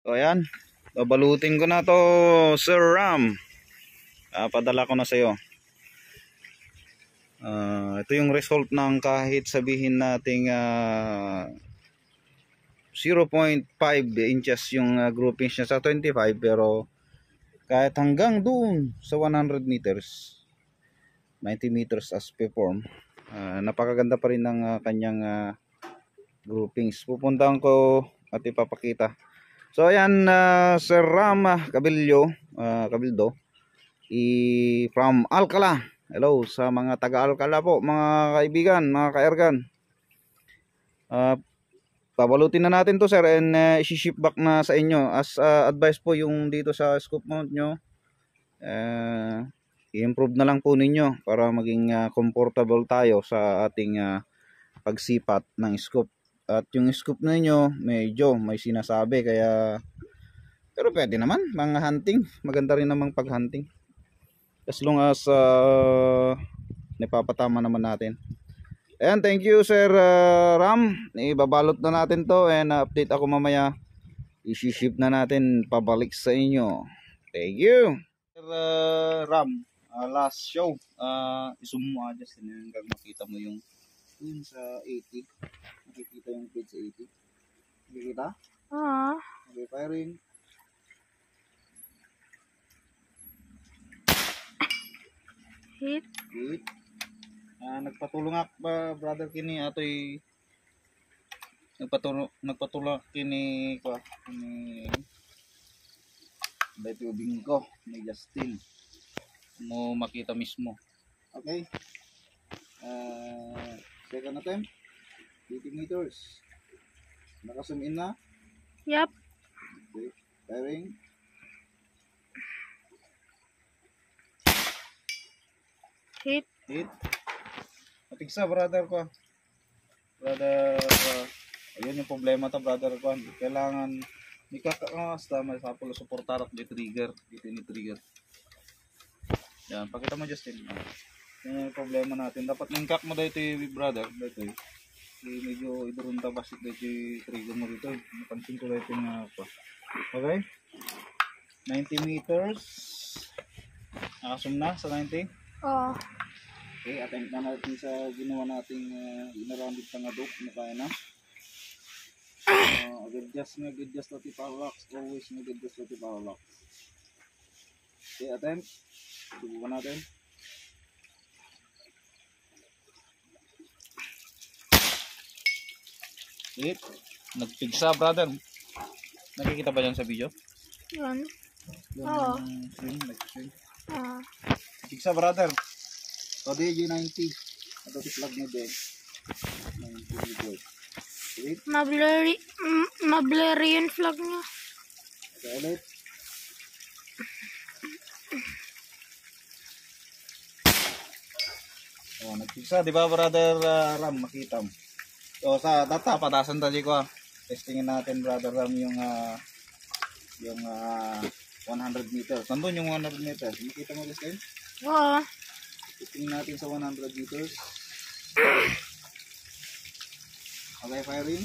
So ayan, babalutin ko na to, Sir Ram. Padala ko na sa iyo. Ito yung result ng kahit sabihin nating 0.5 inches yung groupings niya sa 25, pero kahit hanggang doon sa 100 meters, 90 meters as perform, napakaganda pa rin ng kanyang groupings. Pupuntahan ko at ipapakita. So ayan, Sir Ram Cabildo from Alcala. Hello sa mga taga Alcala po, mga kaibigan, mga ka-ergan. Pabalutin na natin to, sir, and isi-ship back na sa inyo. As advice po, yung dito sa scoop mount nyo, i-improve na lang po ninyo para maging comfortable tayo sa ating pagsipat ng scoop. At yung scoop ninyo medyo may sinasabi, kaya pero pwede naman mga hunting, maganda rin namang pag hunting as long as napapatama naman natin. And thank you, Sir Ram. Ibabalot na natin to, and update ako mamaya. I-ship na natin pabalik sa inyo. Thank you, Sir Ram. Last show, i-zoom mo adjust din hanggang makita mo yung dun sa 80. Makikita yung page sa 80. Makikita? Okay, firing. Hit. Nagpatulong ba, brother, kini atoy nagpatulong kini ko ni dito ubing ko ni Justin mo makita mismo. Okay, second attempt, 80 meters, naka-zoom in na. Yep. Okay, firing. Hit. Napigsa, brother ko. Ayun yung problema to, brother ko. Kailangan may kakakasta, may papulo suportar at di trigger. Dito ni trigger. Yan, pakita mo, Justin. Yan yung problema natin. Dapat nangkak mo dito yung brother. Dito medyo idurun tabas dito yung trigger mo dito. Napansin ko dito yung okay? 90 meters. Nakasum na sa 90? Oh. Okay, attempt na natin sa ginawa nating inarambit na dope na kaya na. Adjust natin power locks. Always nag-adjust natin power locks. Okay, attempt. Subukan natin. Hit. Nagpigsa, brother. Nakikita ba yan sa video? Yan. Oo. Nag-swing. Pigsa, brother. So, DJ90. Ito si plug na din. 90 meters. Mablurry yung flag niya. Okay, ulit. Nagpigsa, di ba, brother Ram? Makita mo. So, sa data, patasan tayo ko. Testingin natin, brother Ram, yung 100 meters. Nandun yung 100 meters. Makita mo, Justin? Oo. Testingin natin sa 100 meters. Okay, firing.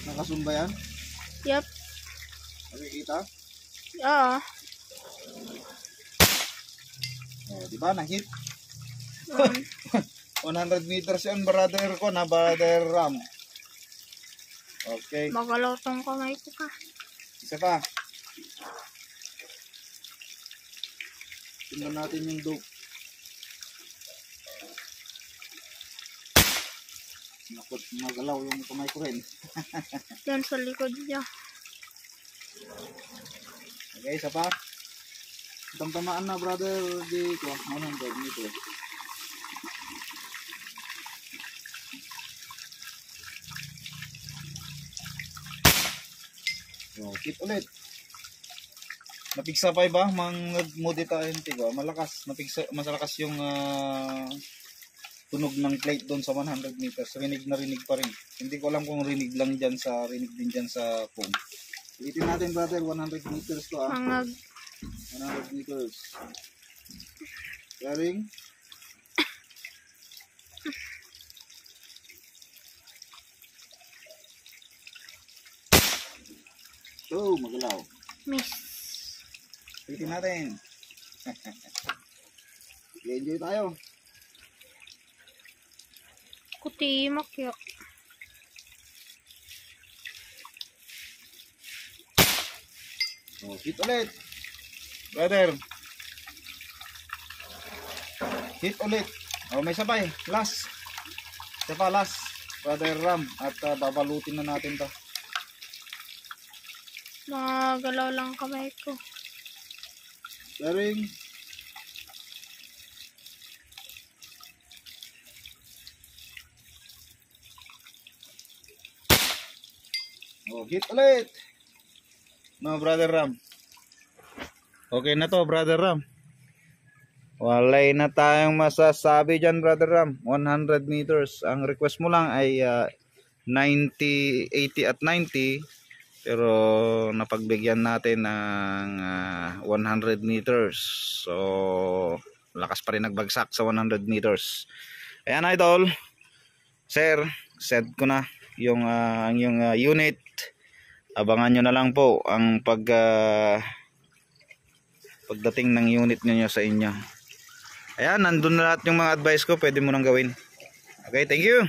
Nakasumba yan? Yep. Nakikita? Oo. Diba, na-hit? 100 meters yan, brother ko, na brother Ram. Okay. Magalaw tong kamay ko ka. Isa pa. Tingnan natin yung dope. Nakot, magalaw yung kamay ko rin. Yan sa likod niya. Okay, isa pa. Tamaan na, brother. Di ko, 100 meters. So, hit ulit. Napigsa pa ba? Mag-modita ko. Malakas. Masalakas yung tunog ng plate doon sa 100 meters. Rinig na rinig pa rin. Hindi ko alam kung rinig lang dyan sa, rinig din dyan sa phone. Ulitin natin, brother. 100 meters to, 100 meters. Firing. Ito, magalaw. Miss. Pitin natin. Enjoy tayo. Kuti makyo. Oh, hit ulit. Brother. Hit ulit. Oh, may sabay. Last. Isa pa, last. Brother Ram. At babalutin na natin to. Magalaw lang kamay ko. Daring. Oh, hit ulit. No, Brother Ram. Okay na to, Brother Ram. Walay na tayong masasabi dyan, Brother Ram. 100 meters. Ang request mo lang ay 90, 80 at 90. Pero napagbigyan natin ng 100 meters. So, lakas pa rin nagbagsak sa 100 meters. Ayan, idol. Sir, set ko na yung unit. Abangan nyo na lang po ang pagdating ng unit niyo sa inyo. Ayan, nandun na lahat yung mga advice ko. Pwede mo nang gawin. Okay, thank you.